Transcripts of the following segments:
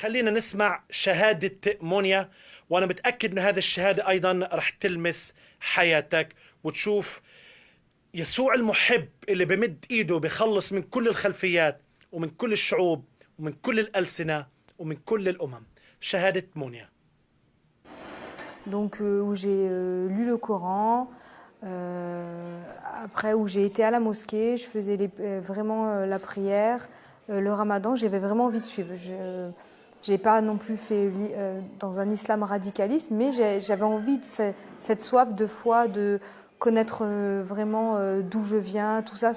خلينا نسمع شهادة مونيا، وأنا متأكد أن هذه الشهادة أيضا رح تلمس حياتك وتشوف يسوع المحب اللي بمد إيده بخلص من كل الخلفيات ومن كل الشعوب ومن كل الألسنة ومن كل الأمم. شهادة مونيا. Donc où j'ai lu le Coran, après où j'ai été à la mosquée, je faisais vraiment la prière, le ramadan, j'avais vraiment envie de suivre. Je n'ai pas non plus fait dans un islam radicaliste, mais j'avais envie de cette soif de foi, de connaître vraiment d'où je viens, tout ça,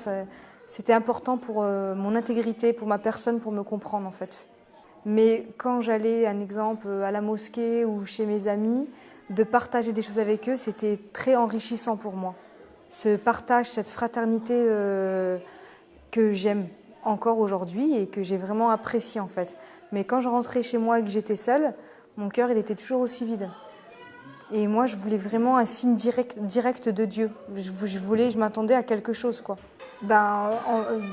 c'était important pour mon intégrité, pour ma personne, pour me comprendre en fait. Mais quand j'allais, un exemple, à la mosquée ou chez mes amis, de partager des choses avec eux, c'était très enrichissant pour moi. Ce partage, cette fraternité que j'aime encore aujourd'hui et que j'ai vraiment apprécié en fait. Mais quand je rentrais chez moi et que j'étais seule, mon cœur il était toujours aussi vide. Et moi je voulais vraiment un signe direct de Dieu. Je m'attendais à quelque chose quoi.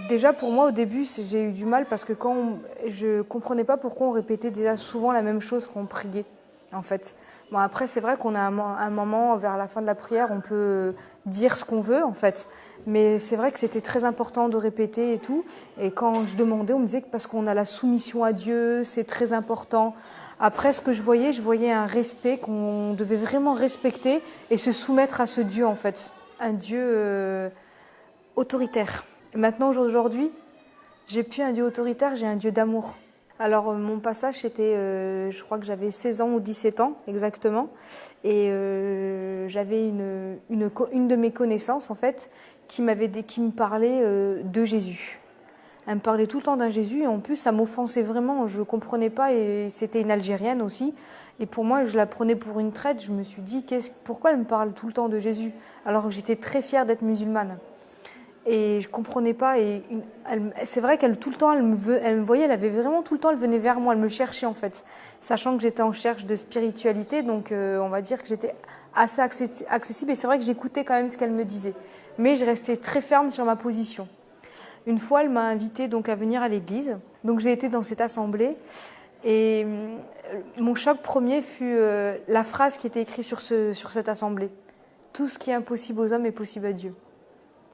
Déjà pour moi au début j'ai eu du mal parce que je comprenais pas pourquoi on répétait déjà souvent la même chose qu'on priait en fait. Bon après c'est vrai qu'on a un moment vers la fin de la prière on peut dire ce qu'on veut en fait, mais c'est vrai que c'était très important de répéter et tout. Et quand je demandais on me disait que parce qu'on a la soumission à Dieu c'est très important. Après ce que je voyais un respect qu'on devait vraiment respecter et se soumettre à ce Dieu en fait, un Dieu autoritaire. Et maintenant, aujourd'hui, j'ai plus un Dieu autoritaire, j'ai un Dieu d'amour. Alors, mon passage, c'était, je crois que j'avais 16 ans ou 17 ans, exactement. Et j'avais une de mes connaissances, en fait, qui me parlait de Jésus. Elle me parlait tout le temps d'un Jésus, et en plus, ça m'offensait vraiment. Je ne comprenais pas, et c'était une Algérienne aussi. Et pour moi, je la prenais pour une traître. Je me suis dit, pourquoi elle me parle tout le temps de Jésus? Alors que j'étais très fière d'être musulmane. Et je comprenais pas. Et c'est vrai qu'elle tout le temps, elle me voyait, elle avait vraiment tout le temps, elle venait vers moi, elle me cherchait en fait, sachant que j'étais en recherche de spiritualité, donc on va dire que j'étais assez accessible. Et c'est vrai que j'écoutais quand même ce qu'elle me disait, mais je restais très ferme sur ma position. Une fois, elle m'a invitée donc à venir à l'église, donc j'ai été dans cette assemblée. Et mon choc premier fut la phrase qui était écrite sur cette assemblée: tout ce qui est impossible aux hommes est possible à Dieu.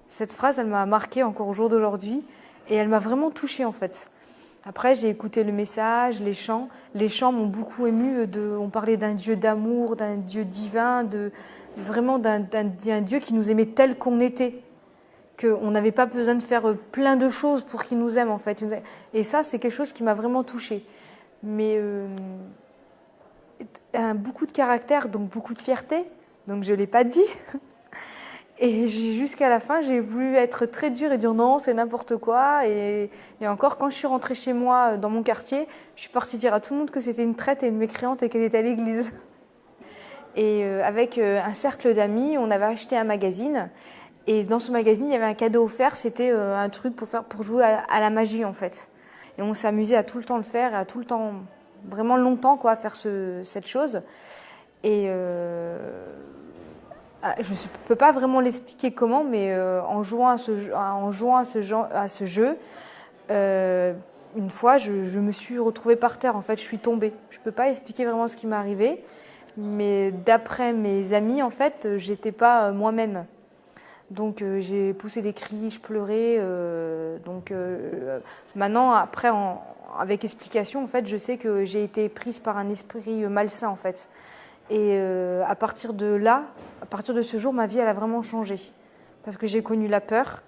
Cette phrase, elle m'a marquée encore au jour d'aujourd'hui et elle m'a vraiment touchée en fait. Après, j'ai écouté le message, les chants. Les chants m'ont beaucoup émue. On parlait d'un Dieu d'amour, d'un Dieu divin, vraiment d'un Dieu qui nous aimait tel qu'on était. Qu'on n'avait pas besoin de faire plein de choses pour qu'il nous aime en fait. Et ça, c'est quelque chose qui m'a vraiment touchée. Mais beaucoup de caractère, donc beaucoup de fierté. Donc je ne l'ai pas dit. Et jusqu'à la fin, j'ai voulu être très dure et dire non, c'est n'importe quoi. Et encore, quand je suis rentrée chez moi, dans mon quartier, je suis partie dire à tout le monde que c'était une traître et une mécréante et qu'elle était à l'église. Et avec un cercle d'amis, on avait acheté un magazine. Et dans ce magazine, il y avait un cadeau offert. C'était un truc pour jouer à la magie, en fait. Et on s'amusait à tout le temps le faire, et à tout le temps, vraiment longtemps, quoi, à faire cette chose. Et je ne peux pas vraiment l'expliquer comment, mais en jouant à ce jeu, une fois, je me suis retrouvée par terre. En fait, je suis tombée. Je ne peux pas expliquer vraiment ce qui m'est arrivé, mais d'après mes amis, en fait, j'étais pas moi-même. Donc j'ai poussé des cris, je pleurais. Maintenant, après, avec explication, en fait, je sais que j'ai été prise par un esprit malsain, en fait. Et à partir de ce jour, ma vie, elle a vraiment changé. Parce que j'ai connu la peur.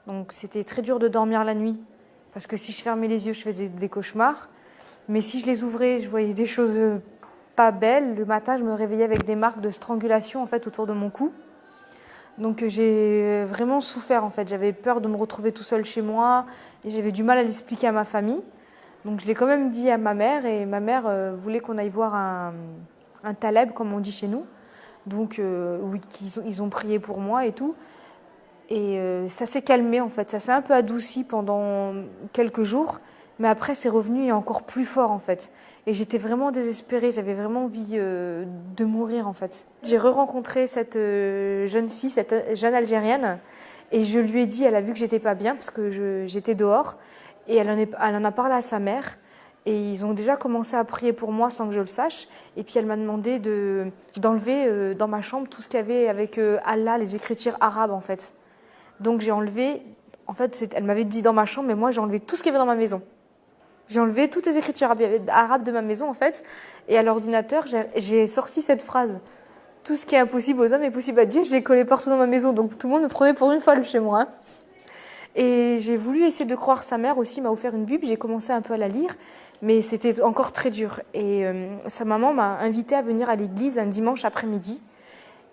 Donc c'était très dur de dormir la nuit. Parce que si je fermais les yeux, je faisais des cauchemars. Mais si je les ouvrais, je voyais des choses pas belles. Le matin, je me réveillais avec des marques de strangulation en fait, autour de mon cou. Donc j'ai vraiment souffert en fait. J'avais peur de me retrouver tout seul chez moi. Et j'avais du mal à l'expliquer à ma famille. Donc je l'ai quand même dit à ma mère. Et ma mère voulait qu'on aille voir un taleb, comme on dit chez nous. Donc oui, ils ont prié pour moi et tout. Et ça s'est calmé en fait, ça s'est un peu adouci pendant quelques jours, mais après c'est revenu et encore plus fort en fait. Et j'étais vraiment désespérée, j'avais vraiment envie de mourir en fait. J'ai re-rencontré cette jeune fille, cette jeune Algérienne, et je lui ai dit, elle a vu que j'étais pas bien parce que j'étais dehors, et elle en a parlé à sa mère. Et ils ont déjà commencé à prier pour moi sans que je le sache. Et puis elle m'a demandé d'enlever dans ma chambre tout ce qu'il y avait avec Allah, les écritures arabes en fait. Donc j'ai enlevé, en fait elle m'avait dit dans ma chambre, mais moi j'ai enlevé tout ce qu'il y avait dans ma maison. J'ai enlevé toutes les écritures arabes de ma maison en fait. Et à l'ordinateur, j'ai sorti cette phrase. Tout ce qui est impossible aux hommes est possible à Dieu. Je l'ai collé partout dans ma maison. Donc tout le monde me prenait pour une folle chez moi. Hein. Et j'ai voulu essayer de croire. Sa mère aussi m'a offert une Bible. J'ai commencé un peu à la lire. Mais c'était encore très dur. Et sa maman m'a invitée à venir à l'église un dimanche après-midi.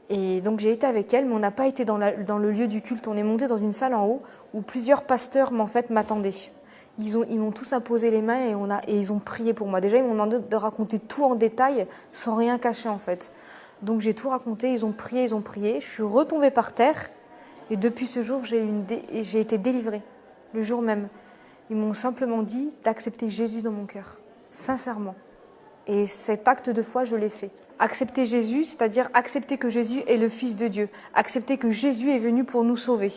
Et donc j'ai été avec elle, mais on n'a pas été dans le lieu du culte. On est monté dans une salle en haut où plusieurs pasteurs en fait, m'attendaient. Ils m'ont tous imposé les mains et ils ont prié pour moi. Déjà, ils m'ont demandé de raconter tout en détail, sans rien cacher en fait. Donc j'ai tout raconté, ils ont prié. Je suis retombée par terre et depuis ce jour, j'ai été délivrée, le jour même. Ils m'ont simplement dit d'accepter Jésus dans mon cœur, sincèrement. Et cet acte de foi, je l'ai fait. Accepter Jésus, c'est-à-dire accepter que Jésus est le Fils de Dieu. Accepter que Jésus est venu pour nous sauver.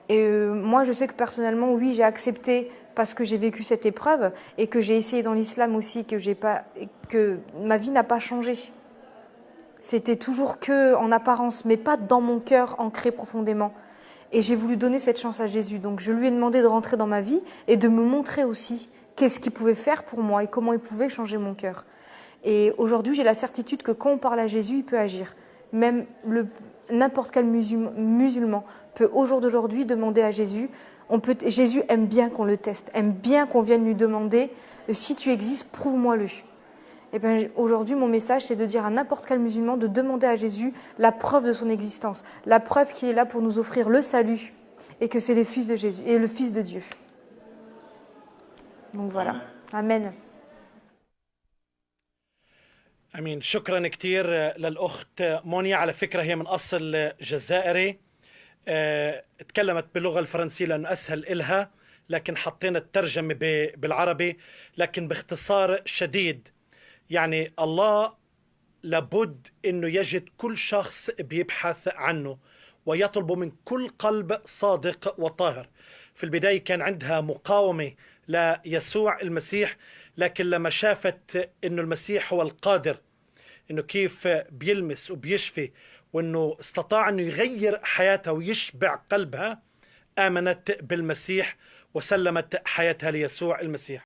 Et moi, je sais que personnellement, oui, j'ai accepté parce que j'ai vécu cette épreuve et que j'ai essayé dans l'islam aussi, que ma vie n'a pas changé. C'était toujours que en apparence, mais pas dans mon cœur ancré profondément. Et j'ai voulu donner cette chance à Jésus. Donc je lui ai demandé de rentrer dans ma vie et de me montrer aussi qu'est-ce qu'il pouvait faire pour moi et comment il pouvait changer mon cœur. Et aujourd'hui, j'ai la certitude que quand on parle à Jésus, il peut agir. Même n'importe quel musulman peut au jour d'aujourd'hui demander à Jésus. Jésus aime bien qu'on le teste, aime bien qu'on vienne lui demander si tu existes, prouve-moi-le. Et bien aujourd'hui, mon message, c'est de dire à n'importe quel musulman de demander à Jésus la preuve de son existence, la preuve qu'il est là pour nous offrir le salut et que c'est le Fils de Jésus et le Fils de Dieu. Donc voilà. Amen. امين. شكرا كثير للاخت مونيا. على فكره هي من اصل جزائري، تكلمت باللغه الفرنسيه لانه اسهل إلها، لكن حطينا الترجمه بالعربي. لكن باختصار شديد، يعني الله لابد انه يجد كل شخص بيبحث عنه ويطلب من كل قلب صادق وطاهر. في البدايه كان عندها مقاومه ليسوع المسيح، لكن لما شافت انه المسيح هو القادر انه كيف بيلمس وبيشفي، وانه استطاع انه يغير حياتها ويشبع قلبها، آمنت بالمسيح وسلمت حياتها ليسوع المسيح.